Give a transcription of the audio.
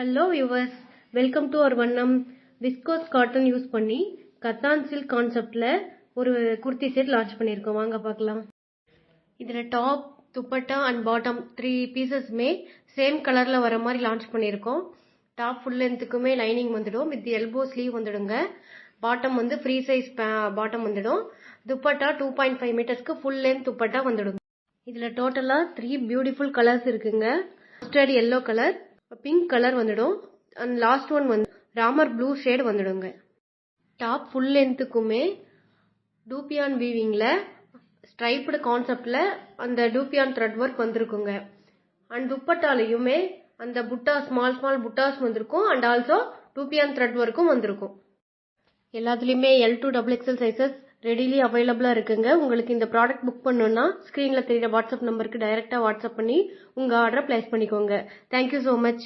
Hello viewers, welcome to our Vannam. Viscose cotton use பண்ணி katan silk கான்செப்டில் ஒரு குர்த்தி செட் லான்ச் பண்ணியிருக்கோம். வாங்க பார்க்கலாம். இதில் டாப், துப்பட்டா அண்ட் பாட்டம் 3 பீசஸ்மே சேம் கலரில் வர மாதிரி லான்ச் பண்ணியிருக்கோம். டாப் ஃபுல் லென்த்துக்குமே லைனிங் வந்துடும், வித் எல்போ ஸ்லீவ் வந்துடுங்க. பாட்டம் வந்து ஃப்ரீ சைஸ் பாட்டம் வந்துடும். துப்பட்டா 2.5 மீட்டர்ஸ்க்கு ஃபுல் லென்த் துப்பட்டா வந்துடும். இதில் டோட்டலாக 3 பியூட்டிஃபுல் கலர்ஸ் இருக்குங்க. Mustard yellow colour, pink colour வந்துடும், அண்ட் லாஸ்ட் ஒன் வந்து ராமர் ப்ளூ ஷேட் வந்துடுங்க. டாப் ஃபுல் லென்த்துக்குமே டூபியான் வீவிங்கில் ஸ்ட்ரைப்டு கான்செப்டில் அந்த டூபியான் த்ரெட் ஒர்க் வந்திருக்குங்க. அண்ட் துப்பட்டாலையுமே அந்த புட்டா ஸ்மால் புட்டாஸ் வந்திருக்கும், அண்ட் ஆல்சோ டூபியான் த்ரெட் ஒர்க்கும் வந்திருக்கும். எல்லாத்துலேயுமே L to XXL sizes readily அவைலபிளாக இருக்குங்க. உங்களுக்கு இந்த ப்ராடக்ட் புக் பண்ணணுன்னா ஸ்க்ரீனில் தெரியுற வாட்ஸ்அப் நம்பருக்கு டைரெக்டாக வாட்ஸ்அப் பண்ணி உங்கள் ஆர்டரை பிளேஸ் பண்ணிக்கோங்க. Thank you so much.